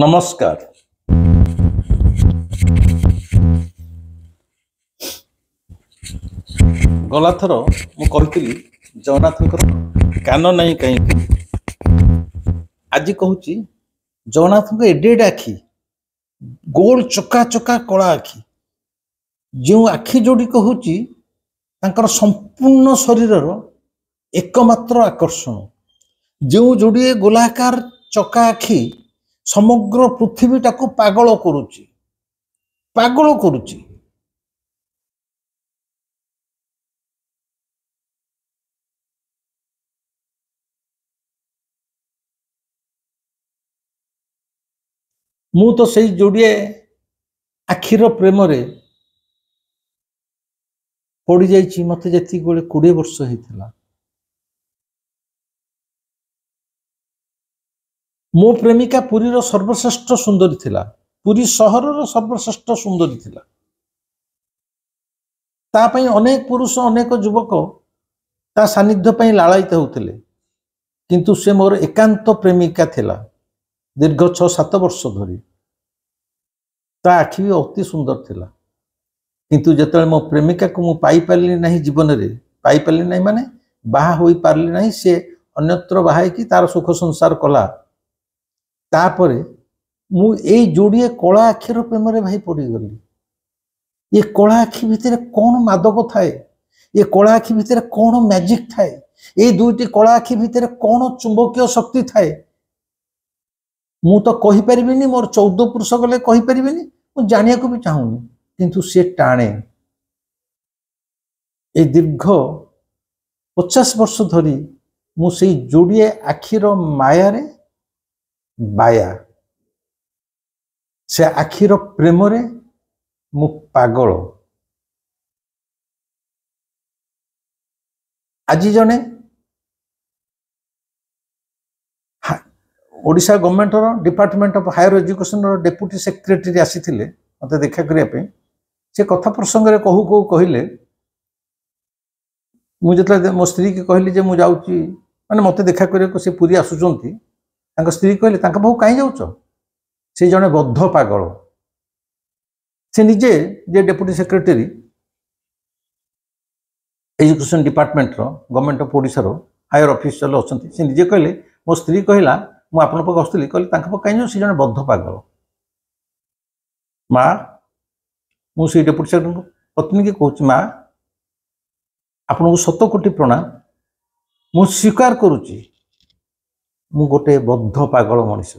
नमस्कार। गला थर मु कही जगन्नाथ कान नहीं कहीं आज कहूँ जगन्नाथ एडे एडे आखि गोल चका चका कला आखि जो आखि जोड़ी कहूँ संपूर्ण शरीर एकमात्र आकर्षण जो जोड़े गोलाकार चका आखि समग्र पृथ्वीटा को पागल करुची पागल करुची। मु तो सही जोड़िए आखिर प्रेम रे पड़ जाइए मत जी 20 वर्ष होता मो प्रेमिका पुरी रो सर्वश्रेष्ठ सुंदरी थिला पुरी सहर रो सर्वश्रेष्ठ सुंदरी थिला ता पई अनेक पुरुष अनेक युवक ता सानिध्य पई लालायित होउथिले किंतु से मोर एकांत प्रेमिका थिला दीर्घ 6-7 वर्ष धरी ता आखि भी अति सुंदर थिला किंतु जेतले मो प्रेमिका को मु पाई पारली नहीं जीवन रे पाई पारली नहीं माने बाहा होई पारली नहीं से अन्यत्र बाहा की तार सुख संसार कला तापरे मु ए जोड़िए कला आखिर प्रेम रे भाई पड़ी गली। ये कला आखि भितर कौन मादक थाए ये कला आखि भितर कौन मैजिक थाए ये दुईटी कला आखि भितर कौन चुंबकीय शक्ति थाए मु तो कहि परिबिनी मोर 14 पुरुष गले कहि परिबिनी मु जानिया को भी चाहूनी किंतु से टाणे ए दीर्घ 50 वर्ष धरी मु से जोड़िए आखिर माया रे बाया से आखिर प्रेम रे मु पागल। आज जने Odisha government department of higher education deputy secretary आसी थिले मते देखा करिया पे से कथा प्रसंग रे कहू कहू कहिले मु जतले मो स्त्री के कहली जे मु जाउची माने मते देखा करिया को से पूरी आसुचंती तांका स्त्री कहले तांका बहु काई जाउचो से जने बद्ध पागल से निजे जे डेप्यूटी सेक्रेटरी एजुकेशन डिपार्टमेंट रो गवर्नमेंट ऑफ ओडिशा रो हायर ऑफिसर अछंती से निजे कहले मो स्त्री कहला मु आपन पक आस्तली कहले तांका पक काई जाउ से जने बद्ध पागल मां मु से डेप्यूटी सेक्रेटरी पत्नी के कहूची मां आपन को 100 कोटी प्रणाम मु स्वीकार करूची मु गोटे बद्ध पागल मनीष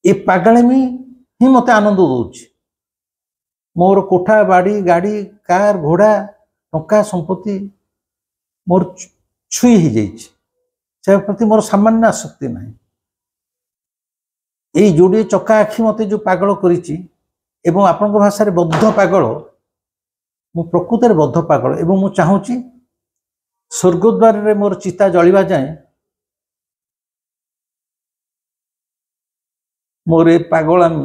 ए पागलमी ही मते आनंद दउची मोर कोठा बाड़ी गाड़ी कार घोड़ा टंका संपत्ति मोर छुई ही जाइछि से प्रति मोर सामान्य आसक्ति नहीं ए जोड़े चका आखि मते जो पागल करिछि एवं आपन भाषा रे बद्ध पागल मु प्रकृत रे बद्ध पागल एवं मु चाहूची स्वर्गद्वार रे मोर चिता जलिबा जाए मोर ए पागलामी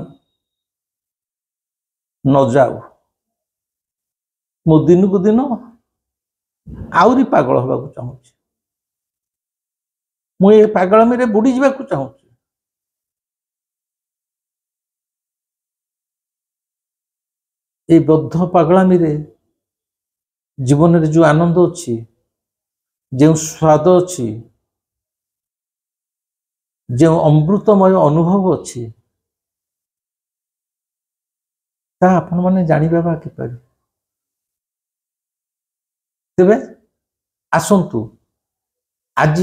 न जाऊ मो दिन को दिन आउरी पागल होगा चाहूँ मु ए पागलामी रे बुड़ी जावा चाहूँ ए बद्ध पागलामी रे जीवन रे जो आनंद अच्छी जो स्वाद अच्छी जो अमृतमय अनुभव अच्छी ता आपण माने जानि बाबा कि पारि तेबे आसंतु आज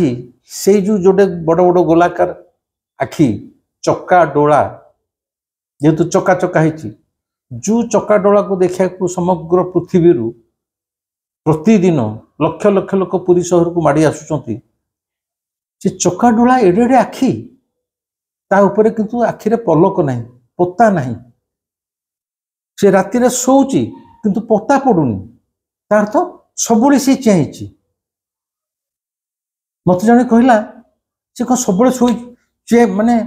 से जो जोडे बड़ बड़ गोलाकार आखि चक्का डोला जेतु चक्का चक्का हिची जो चक्का डोला को देखा को समग्र पृथ्वी रु प्रतिदिन लक्ष लक्ष लोक पुरी शहर को माड़ी आसुचंती से चक्का डोला एडे एडे आखि ता ऊपर किंतु आखि रे पलक नहीं पत्ता नहीं से राति रे सोउची किंतु पत्ता पडुनी तार तो सबुले से चाहिए मत जने कहला से को सबुले सोई जे माने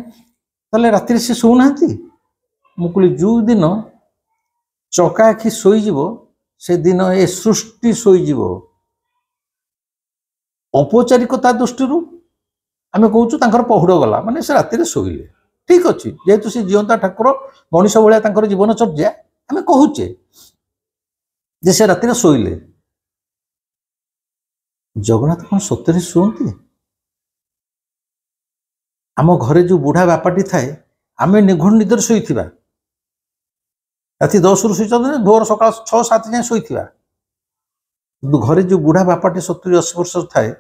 तले राति रे से सो नांती मुकुली जो दिन चका आखि सोई जीवो से दिन ए सृष्टि सोई जीवो औपचारिकता दृष्टि आम कहूँ पहुड़ गला माने से राति शोले ठीक अच्छे जेहेतु से जीवंता ठाकुर मनीष भाया जीवन चर्या आम कहूचे जे से राति शोले जगन्नाथ कौन सतरे शुंती आम घरे जो बुढ़ा बापाटी थाए आम निघुण निदर शोइथिबा राति 10 रु शोच भोर सकाल 6-7 जाए शोइथिबा किंतु घरे जो बुढ़ा बापाटी 70-80 वर्ष थाए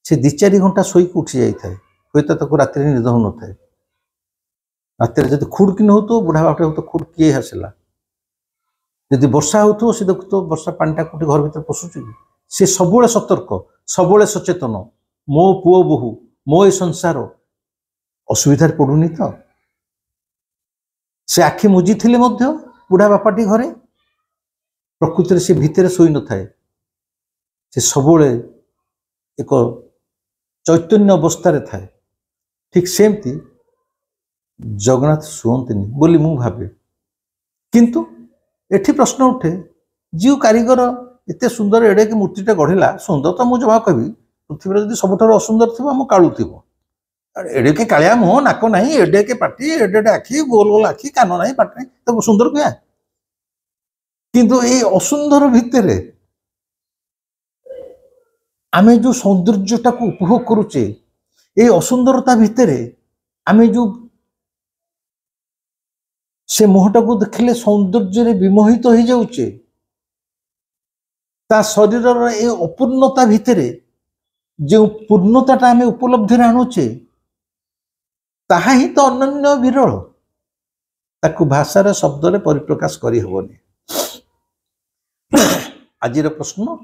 से 2-4 घंटा शोक उठी जाए हूँ रात निद हो न था रात जब खुड़ कि हो तो बुढ़ा बापा हो तो खुड़ किए हसिला जदि वर्षा हो सी देखु तो वर्षा पानीटा कौटी घर भर पशुच सी सब सतर्क सब सचेतन मो पुओ बोहू मो ए संसार असुविधार पड़ुनी तो से आखि मुझी थिले मध्य बुढ़ा बापाटी घरे प्रकृति से भितर शोई न थाए से सब एक चैतन्य अवस्था थाए ठीक सेमती जगन्नाथ शुअंती बोली मु भावे किंतु एठी प्रश्न उठे जो कारीगर एते सुंदर एडे की मूर्तिटा गढ़िला सुंदर तो मुझे जमा कहि पृथ्वी जब सबुठ असुंदर थी आम कालू थी एडे के कालिया मुह नाक ना एडे के पाटी एडे आखि गोल गोल आखि कान ना पाट ना तो सुंदर क्या किंतु ये असुंदर भितर आमे जो सौंदर्यटा को उपभोग करुचे ये असुंदरता भितर आमे जो से मुहटा को देखले सौंदर्य विमोहित हो जाऊचे ता शरीर ए अपूर्णता भितर जो पूर्णताटा आमे उपलब्धि आणुचे ताहा ही तो अनन्य विरल ताकू भाषार शब्द परिप्रकाश करी हेबनी आजिर प्रश्न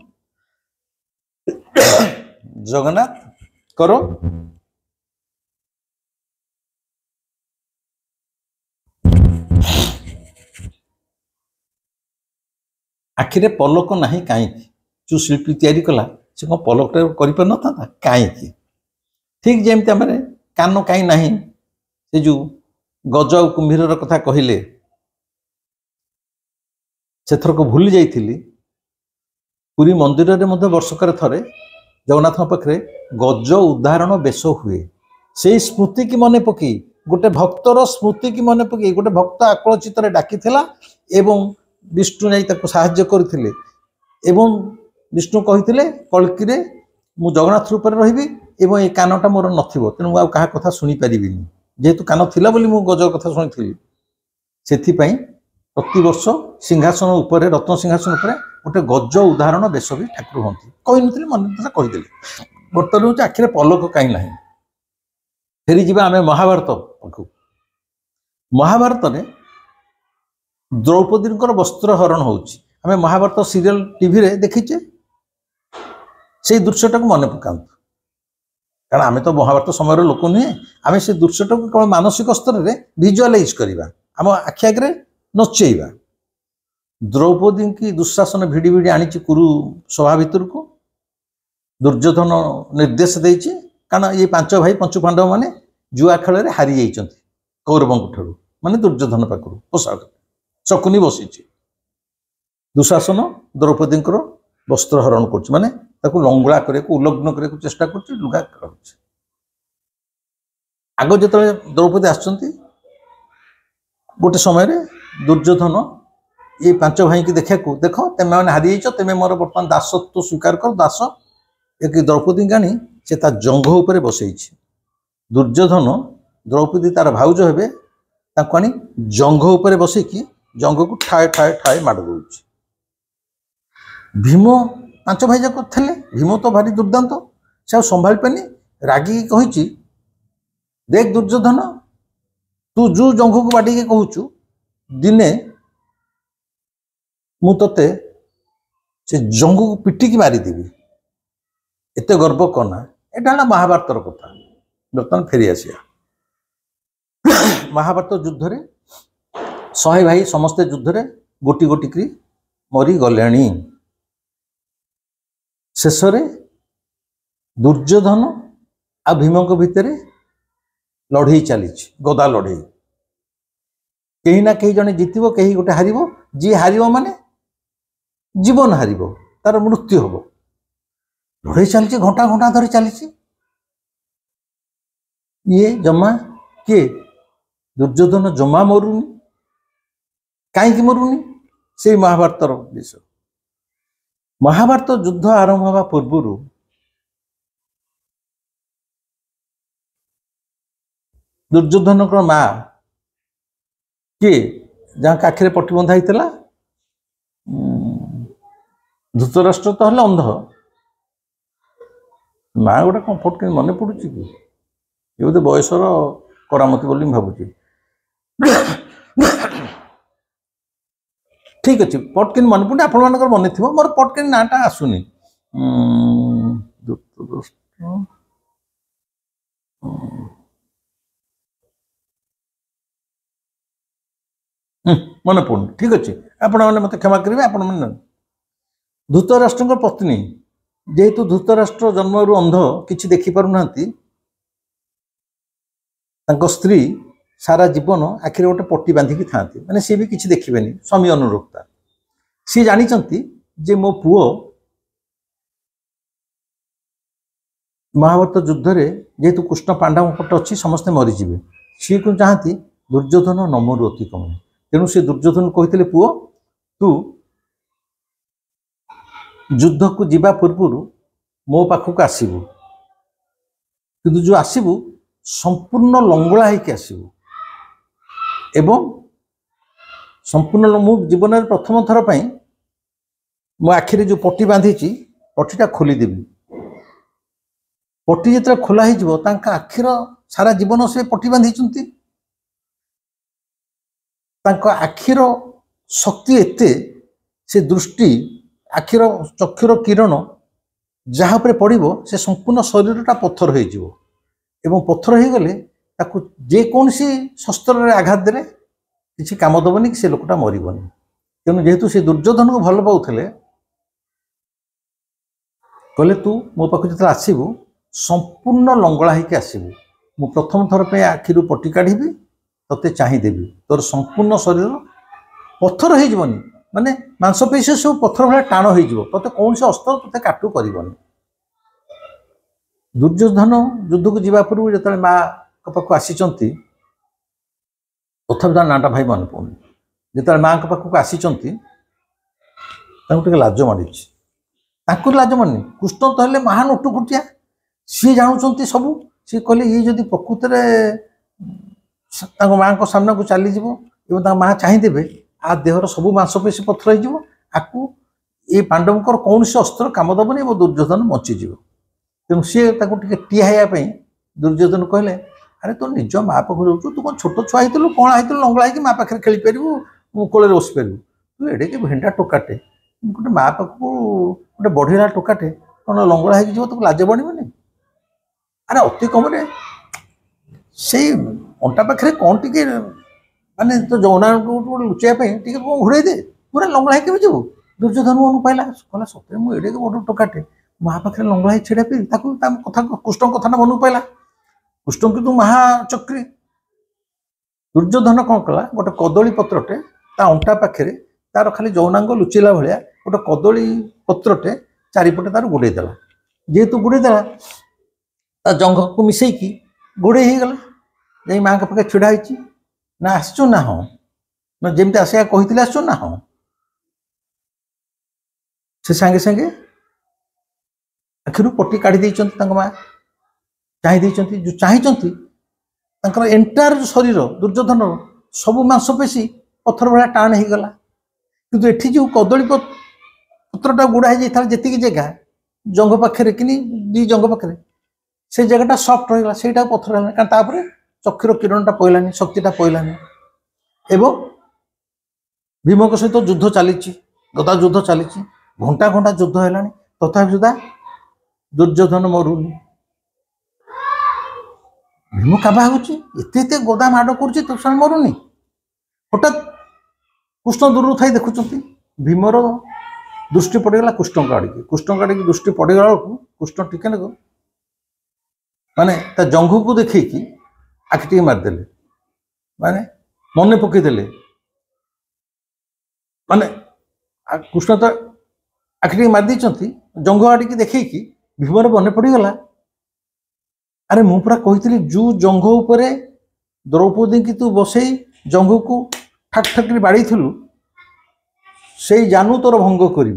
जगन्नाथ करो आखिरे पलक नहीं कहीं जो शिल्पी तैयारी कला से कौन पलक कर न था कहीं ठीक जमती आम कान कहीं ना से जो गज आ कुंभीर कथा कहले से थरक भूली जाइली पुरी मंदिर में वर्षकर थरे जगन्नाथ पाखे गज उदाहरण बेश हुए से स्मृति की मन पकई गोटे भक्तर स्मृति की मन पकई गोटे भक्त आकल चित्त डाकी एवं विष्णु नहीं साहाय्य करथिले एवं विष्णु कही कल्कि मु जगन्नाथ रूप रही एवं ये कानटा मोर नथिबो तेणु आ कहा कथा शुणी पारिबिनी जेहेतु कान थिला बोली मु गज कथा शुणी सेथिपाई प्रतिवर्ष सिंहासन उपर रत्न सिंहासन उपर गोटे गज उदाहरण बेश भी ठाकुर हमें कही नी मन कहीदे बर्तमान हूँ आखिरे पलक कहीं ना फेरी जा आम महाभारत पाखु महाभारत में द्रौपदी वस्त्र हरण होमें महाभारत सीरियल टीवी रे देखीचे से दृश्यटा को मन पकातु कारण आम तो महाभारत समय लोक नुहे आम से दृश्यटा को केवल मानसिक स्तर में भिजुआलाइज करवा आम आखि आगे नचेवा द्रौपदी की दुशासन भिड़ी भिड़ी आनी कुरु सभा भितर को दुर्योधन निर्देश देती कारण ये 5 भाई पंचु पांडव माने जुआ खेल में हारी जाइए कौरवों ठार माने दुर्योधन पाखु पोषाक शकुनी बसी दुशासन द्रौपदी वस्त्र हरण कर माने लंगुला करने उल्लग्न करने चेष्टा कर लुगा आग जो द्रौपदी आसुँच गोटे समय दुर्योधन ये 5 भाई की देखा देख तेम मैंने हारी जाइए तेमें मोर बर्तमान दासत्व स्वीकार कर दास एक द्रौपदी गाणी से जंघ उपर बसई दुर्योधन द्रौपदी तार भाउज हे आनी जंघ उपर बसईकी जंघ को ठाए ठाए ठाए माड़ दौ भीम 5 भाई जाक थे भीम तो भारी दुर्दांत से संभाल पानी रागिकी कही देख दुर्योधन तू जो जंघ को बाटिके कहूचु दिने मु तते से जंघ को पिटिकी मारिदेवी एत गर्व करना यहाँ महाभारतर कथा बर्तमान फेरी आसिया महाभारत युद्ध रे 100 भाई समस्ते युद्ध रे गोटी गोटी करी मरी गले शेष दुर्योधन आ भीम भितर लड़ई चली गदा लड़ई कहीं ना कहीं जने जितब कहीं गोटे हार जी हार माने जीवन हार तार मृत्यु हम लड़ई चली घंटा घंटा धरी चली ये जमा किए दुर्योधन जमा मरुनी कहीं मरुनी से महाभारत विषय महाभारत युद्ध आरंभ हवा पूर्व दुर्योधन माँ किए जहाँ आखिरे पटी बंधा होता धृतराष्ट्र तो हल अंध माँ गोटे कौन फट के मन पड़ू कि ये बोधे बयसर करामती बोली भावुची ठीक अच्छे पटकिन मन पड़े आपण मान मन थी मोर पटकिन नाटा आसुनी मन पड़ू ठीक अच्छे आपण मैंने मत क्षमा करेंगे आपण मैंने धृतराष्ट्र पत्नी जेहेतु धृतराष्ट्र जन्मरू अंध किसी देखिपार स्त्री सारा जीवन आखिर गोटे पट्टी बांधिकी था मैंने सी भी किसी देखिए स्वामी अनुरोक्ता सी जानी जे मो पुओ महाभारत युद्ध रे जेहेतु कृष्ण पांडव पट अच्छी समस्ते मरीजे सी को चाहती दुर्योधन नमरु अति कम तेणु से दुर्योधन कहते पुओ तू युद्ध को जीवा पूर्व मो पाखक आसबू कि जो आसबू संपूर्ण लंगड़ा होकर आसबू एवं संपूर्ण मु जीवन में प्रथम थर पर मो आखिरी जो पट्टी बांधी पट्टीटा खोलीदेवी पट्टी जो खोला हो आखिर सारा जीवन से पट्टी बांधी आखिर शक्ति एते से दृष्टि आखिर चक्षुर किरण जहाँ पर पड़ो से संपूर्ण शरीरटा पत्थर हो पत्थर हो गले जेकोसी शस्त्र आघात दे किसी काम दबनी कि से लोकटा मरबनी तेणु जेहेतु से दुर्योधन को भल पाऊले कहले तू मो पाख जो आसबू संपूर्ण लंगड़ा होकर आसबू मु प्रथम थर पे आखिर पट्टी काढ़ी ते चाहिदेवी तोर संपूर्ण शरीर पत्थर हो माने मांसपेशी सब पत्थर भाया टाण हो कौन से अस्त्र ते काटू कर दुर्योधन युद्ध को जीवा पूर्व जो माँ पाख आसी तथा नाटा भाई मन पड़ुनि जो माँ पाखक आसी लाज माड़ी लाज मानी कृष्ण तो हेल्ले महान उटुकुटिया सी जानुंट सबू सी कहले ये जदि प्रकृत माँ को सामना को चलीज माँ चाहिए आ देहर सबू मांसपेशी पत्थर हो पांडवकर कौन से अस्त्र काम दबनी वो दुर्योधन बंचीज तेणु सी टीहाई दुर्योधन कहले अरे तो निज माँ पाख जाऊँ तू कौन छोट छुआ होलु कौन होलु लंगड़ा हो माँ पाखे खेली पारू कोल बसी पारू तू एडे के भेंडा टोकाटे गोटे माँ पाख गोटे बढ़ेला टोकाटे कौन लंगड़ा हो तुम लाज बणबनी अरे अति कम से अंटा पाखे कौन टी माने तो जौना लुचाई घोड़े दे पूरा लंगड़ा हो जीव दुर्योधन मन पाइला कहला सतरे मुझे बड़ टोकाटे माँ पाखे लंगड़ा हो छेड़ा पी कथा कृष्ण कथा मन पाइला कृष्ण कितु महाचक्री दुर्योधन कौन कला गोटे कदली पत्रटे अंटा पाखे तार खाली जौनांग लुचेला भाया गोटे कदली पत्रटे चारिपटे तार गुड़े देला जेहेतु गुड़े देला जंघ को मिसेकी गुड़े हो गला जा माँ पाखे छिड़ा ना आसचु ना हाँ ना जमी आसा कही आसचु ना हाँ से सांगे सांगे आखिर पट्टी काढ़ी माँ चाहिए जो चाहिए एंटायर जो शरीर दुर्योधन सबू मांसपेशी पत्थर भाया टाण हो गला किंतु एठी जो कदली पत्रटा गुड़ा हो जी जगह जंघ पाखे कि दी जंघ पाखे से जगहटा सफ्ट रहा से पत्थर है कारण चक्षुर किरणटा पड़ानी शक्तिटा पड़ानी एवं भीम सहित युद्ध चली गदा युद्ध चली घंटा घंटा युद्ध है तथा सुधा दुर्योधन मरुनी भीम काबा होते गदा माड़ कर मरुनी हठात कृष्ण दूर थी देखुं भीमर दृष्टि पड़गला कृष्ण आड़े दृष्टि पड़गला बेलू कृष्ण टिके माने जंघ को देखी आखि टी मारिदेले माने मन पकईदे माने कृष्ण तो आखि टी मारिदे जंघ आड़े देखी भीमर मन पड़गला अरे मु पूरा कही जू जंघ उपर द्रौपदी की तू बसई जंघ को ठाक ठाक बाड़ी थलु से जानू तोर भंग करी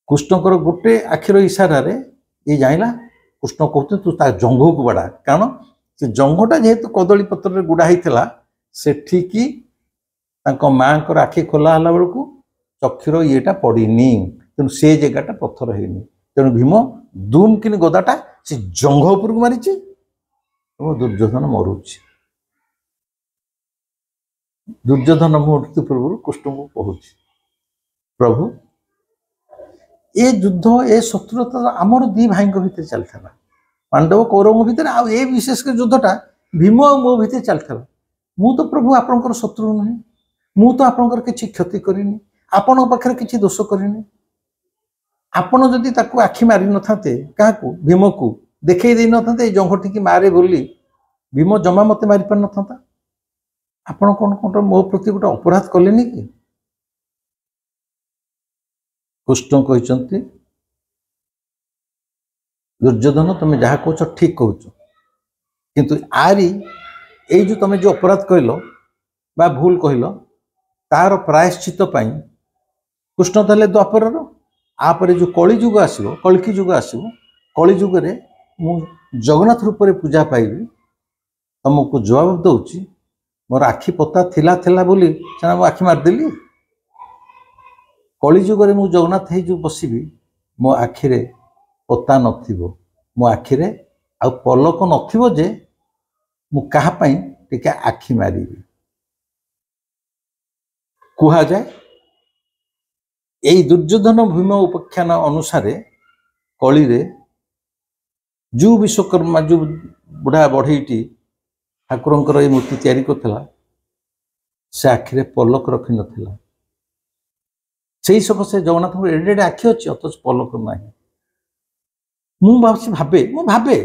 कृष्णकर गोटे आखिर इशारे ये जाइला कृष्ण कहते तू ता जंघ को बाड़ा कारण से जंघटा जेहेतु कदली पत्र गुड़ा होता से ठीक माँ आखि खोला हला बेलू चक्षुर येटा पड़नी तेणु से जगहटा पत्थर है तेणु भीम दूम कि गदाटा से जंघ उपर को मारी दुर्योधन मरुच दुर्योधन मृत्यु पूर्व कृष्ण को कहूँ प्रभु ए युद्ध ए शत्रुता आमर दी भाई भितर चलता पांडव कौरव भितर आ विशेष युद्धटा भीम और मो भितर चलता मु तो प्रभु आपणकर शत्रु नुहे मु तो आपणकर किसी क्षति करिनी आपण पाखे किसी दोष करिनी आपण जदि ताकू आखि मारी न थाते क्या भीम को देखई दे न थाते जंघटी की मारे बोली भीम जमा मते मारी पार न था आपण कौन कौन मो प्रति गोटे अपराध कलेनि कि कृष्ण कहते दुर्योधन तुम्हें जहाँ कह ठीक कह किंतु आरी ये जो तुम जो अपराध कहल बा भूल कहल तार प्रायश्चित कृष्ण ताले द्वापर आपर जो कली जुग आसो कल्कि जुग आसो कली जुगे मु जगन्नाथ रूप में पूजा पाइबी तुमको जवाब दौची मोर आखि पता थिला थिला बोली मु आखि मारदेली कली जुगे मु जगन्नाथ हो बसबी मो आखिरे पता नथिबो मो आखिरे आ पलक नथिबो जे मु कहा पई टिके आखि मारिबी कुहा जाए यही दुर्योधन भीम उपाख्यान अनुसार कली रे जो विश्वकर्मा जो बुढ़ा बढ़ईटी ठाकुर ये मूर्ति तैयारी करथिला से आखिरे पलक रखी नथिला से सकाशे जगन्नाथ एडे एडे आखि अच्छी अथच पलक ना भावे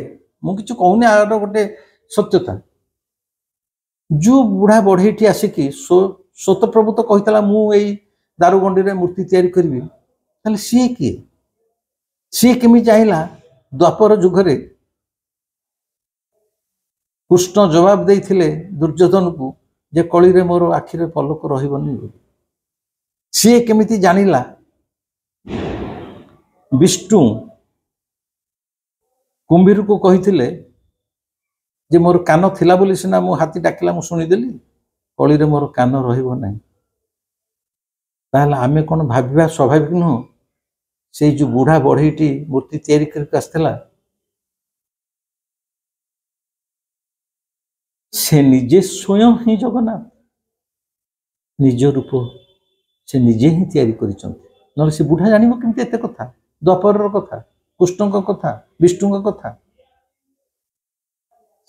मुझे कहूनी आर गोटे सत्यता जो बुढ़ा बढ़ईटी आसिकी स्वत प्रभु तो कही मुझे दारुगंडी रे मूर्ति तैयारी करी ताले सी किए सी केमी चाहिला द्वापर जुगरे कृष्ण जवाब देइथिले दुर्योधन को जे कली रे मोर आखिरे पलक रहिबनी सी केमिति जानिला विष्णु कुंभीर को कही जे मोर कान थिला बोली सिना मो हाथी डाकिला मु शुणीदेली कली रे मोर कान रहिबो नहीं ताहले आमे कौन भाविबा स्वाभाविक नुह से जो बुढ़ा बढ़ईटी मूर्ति तैयारी करके आसला से निजे स्वयं ही जगन्नाथ निज रूप से निजे ही तैयारी कर से बुढ़ा जान केमती एत कथा द्वापर कथा कृष्ण कथा विष्णु कथा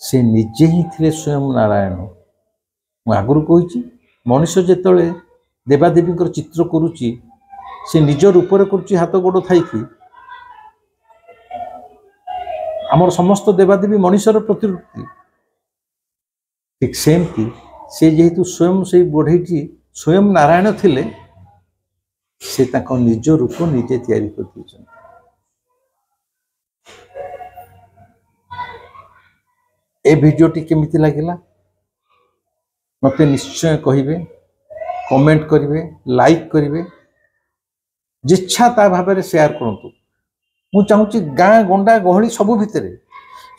से निजे ही थे स्वयं नारायण मु आगुरी कही मनुष्य जेतले देवादेवी चित्र करुच्ची से निज रूप करुच्ची हाथ गोड़ थी आमर समस्त देवादेवी मनुष्यर प्रतिरूपी ठीक सेमती से जेहेतु स्वयं से बढ़ईटी स्वयं नारायण थिले से ताको निज रूप निजे तैयारी कर ए भिडियोटी केमिति लागिला मते निश्चय कहिबे कमेंट करिवे लाइक करिवे जिच्छा ता भाव शेयर करूँ मु चाहूँगी गाँ गंडा गहली सबू भितर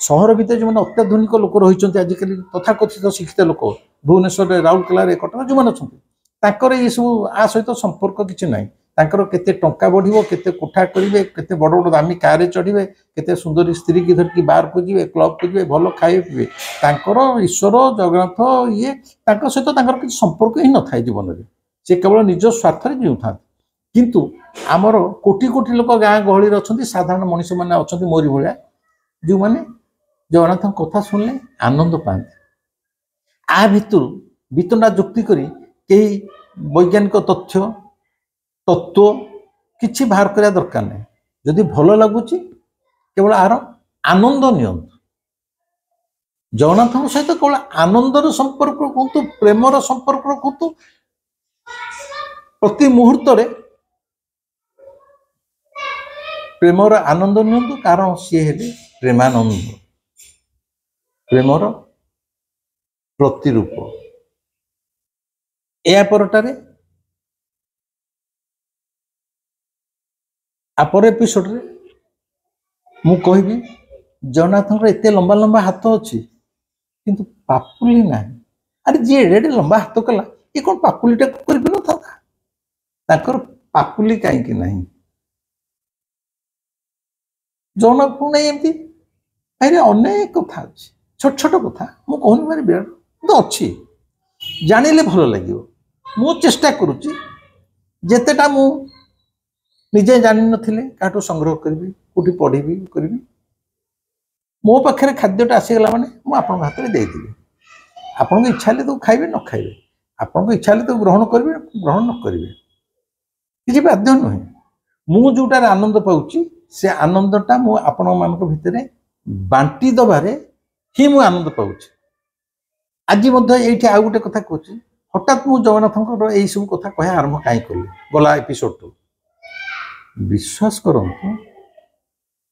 सहर भितर जो मैंने अत्याधुनिक लोक रही आजिकल तथाकथित शिक्षित लोक भुवनेश्वर राउरकेला कटक जो मैंने अच्छा ये सब आ सहित संपर्क किसी ना केते टंका बढ़िबो केते कोठा करिवे केते बड़ बड़ दामी कार चढ़िबे केते सुंदरी स्त्री की धरकी बार को जीवे क्लब को जीवे भल खाए पीबे तांकर ईश्वर जगन्नाथ ये तांकर सहित तांकर किसी संपर्क ही न थाए जीवन में से केवल निज स्वार्थ जीव था किंतु आमर कोटी कोटी लोक गाँ गहली अच्छा साधारण मनीष मैंने अच्छा मोरी भाया जो मैंने जगन्नाथ कथा शुणिले आनंद पाते आ भितर वितंडा जुक्ति करी कई वैज्ञानिक तथ्य तत्व किछि बाहर करिया दरकार नहीं जदि भल लगुच केवल आर आनंद नियंतु जगन्नाथ सहित केवल आनंदर संपर्क रखु प्रेमर संपर्क रखु प्रति मुहूर्त प्रेमर आनंद नियंतु कारण सी हेले प्रेमानंद। ପ୍ରେମର ପ୍ରତିରୂପ। ଏହା ପରଟାରେ ଆପର ଏପିସୋଡରେ ମୁଁ କହିବି ଜଗନ୍ନାଥଙ୍କର ଏତେ ଲମ୍ବା ଲମ୍ବା ହାତ ଅଛି କିନ୍ତୁ ପାପୁଲି ନାହିଁ। ଆରେ ଯିଏ ଏଡେ ଲମ୍ବା ହାତ କଲା ଏ କ'ଣ ପାପୁଲିଟାକୁ କରିପାରିନଥାନ୍ତା? ତାଙ୍କର ପାପୁଲି କାହିଁକି ନାହିଁ? ଜଗନ୍ନାଥଙ୍କୁ ନେଇ ଏମିତି ଭାଇରେ ଅନେକ କଥା ଅଛି, ଛୋଟ ଛୋଟ କଥା ମୁଁ କହୁନି ଭାରି ବିରାଟ କିନ୍ତୁ ଅଛି, ଜାଣିଲେ ଭଲ ଲାଗିବ। ମୁଁ ଚେଷ୍ଟା କରୁଛି ଯେତେଟା ମୁଁ ନିଜେ ଜାଣିନଥିଲେ କାହାଠୁ ସଂଗ୍ରହ କରିବି, କୋଉଠି ପଢ଼ିବି କରିବି। ମୋ ପାଖରେ ଖାଦ୍ୟଟା ଆସିଗଲା ମାନେ ମୁଁ ଆପଣଙ୍କ ହାତରେ ଦେଇଦେବି। ଆପଣଙ୍କ ଇଚ୍ଛା ହେଲେ ତାକୁ ଖାଇବେ ନ ଖାଇବେ, ଆପଣଙ୍କ ଇଚ୍ଛା ହେଲେ ତାକୁ ଗ୍ରହଣ କରିବେ ଗ୍ରହଣ ନ କରିବେ, କିଛି ବାଧ୍ୟ ନୁହେଁ। ମୁଁ ଯୋଉଟାରେ ଆନନ୍ଦ ପାଉଛି ସେ ଆନନ୍ଦଟା ମୁଁ ଆପଣମାନଙ୍କ ଭିତରେ ବାଣ୍ଟି ଦେବାରେ ହିଁ ମୁଁ ଆନନ୍ଦ ପାଉଛି। ଆଜି ମଧ୍ୟ ଏଇଠି ଆଉ ଗୋଟେ କଥା କହୁଛି, ହଠାତ୍ ମୁଁ ଜଗନ୍ନାଥଙ୍କର ଏଇସବୁ କଥା କହିବା ଆରମ୍ଭ କାହିଁ କଲି ଗଲା ଏପିସୋଡଠୁ। ବିଶ୍ୱାସ କରନ୍ତୁ,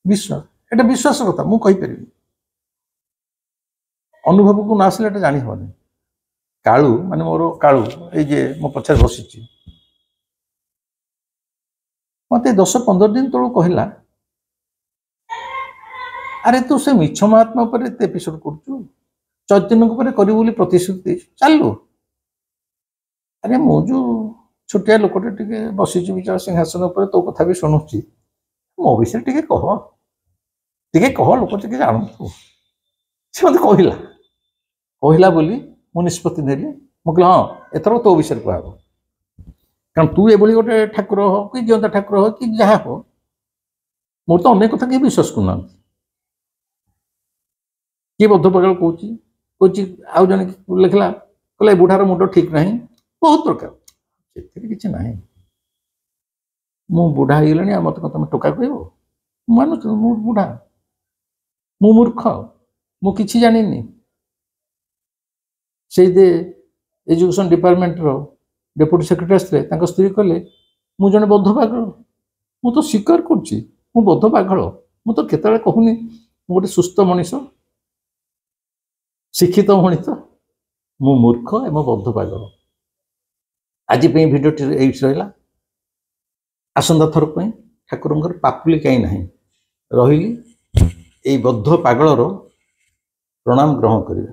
ବିଶ୍ୱାସ ଏଟା ବିଶ୍ୱାସ କଥା ମୁଁ କହିପାରିବି, ଅନୁଭବକୁ ନ ଆସିଲେ ଏଟା ଜାଣି ହବନି। କାଳୁ ମାନେ ମୋର କାଳୁ ଏଇ ଯେ ମୋ ପଛରେ ବସିଛି, ମତେ 10-15 ଦିନ ତଳୁ କହିଲା, ଆରେ ତୁ ସେ ମିଛ ମହାତ୍ମା ଉପରେ ଏତେ ଏପିସୋଡ କରୁଛୁ, ଚୈତନ୍ୟଙ୍କ ଉପରେ କରିବୁ ବୋଲି ପ୍ରତିଶ୍ରୁତି ଦେଇଛୁ, ଚାଲୁ। ଆରେ ମୁଁ ଯୋଉ ଛୋଟିଆ ଲୋକଟେ ଟିକେ ବସିଛି ବିଚାର ସିଂହାସନ ଉପରେ, ତୋ କଥା ବି ଶୁଣୁଛି, ମୋ ବିଷୟରେ ଟିକେ କହ ଲୋକ ଟିକେ ଜାଣନ୍ତୁ। ସେ ମତେ କହିଲା ବୋଲି ମୁଁ ନିଷ୍ପତ୍ତି ନେଲି। ମୁଁ କହିଲି ହଁ ଏଥର ତୋ ବିଷୟରେ କୁହାହବ, କାରଣ ତୁ ଏଭଳି ଗୋଟେ ଠାକୁର ହ କି ଜିଅନ୍ତା ଠାକୁର ହ କି ଯାହା ହୋ, ମୋର ତ ଅନେକ କଥା କେହି ବିଶ୍ୱାସ କରୁନାହାନ୍ତି। କିଏ ବଦ୍ଧ ପାଗଳ କହୁଛି, ଆଉ ଜଣେ ଲେଖିଲା କହିଲା ଏ ବୁଢ଼ାର ମୁଣ୍ଡ ଠିକ ନାହିଁ, ବହୁତ ପ୍ରକାର। ସେଥିରେ କିଛି ନାହିଁ, ମୁଁ ବୁଢ଼ା ହେଇଗଲିଣି ଆଉ ମତେ ତମେ ଟୋକା କହିବ? ମାନୁଛ ମୁଁ ବୁଢ଼ା, ମୁଁ ମୂର୍ଖ, ମୁଁ କିଛି ଜାଣିନି। ସେଇ ଏଜୁକେସନ ଡିପାର୍ଟମେଣ୍ଟର ଡେପୁଟି ସେକ୍ରେଟାରୀ ଆସିଥିଲେ, ତାଙ୍କ ସ୍ତ୍ରୀ କହିଲେ ମୁଁ ଜଣେ ବଦ୍ଧ ପାଗଳ। ମୁଁ ତ ସ୍ୱୀକାର କରୁଛି ମୁଁ ବଦ୍ଧ ପାଗଳ, ମୁଁ ତ କେତେବେଳେ କହୁନି ମୁଁ ଗୋଟେ ସୁସ୍ଥ ମଣିଷ, ଶିକ୍ଷିତ ମଣିଷ, ମୁଁ ମୂର୍ଖ ଏବଂ ବଦ୍ଧ ପାଗଳ। ଆଜି ପାଇଁ ଭିଡ଼ିଓଟି ଏଇଠି ରହିଲା। ଆସନ୍ତା ଥର ପାଇଁ ଠାକୁରଙ୍କର ପାପୁଲି କାହିଁ ନାହିଁ ରହିଲି, ଏଇ ବଦ୍ଧ ପାଗଳର ପ୍ରଣାମ ଗ୍ରହଣ କରିବେ।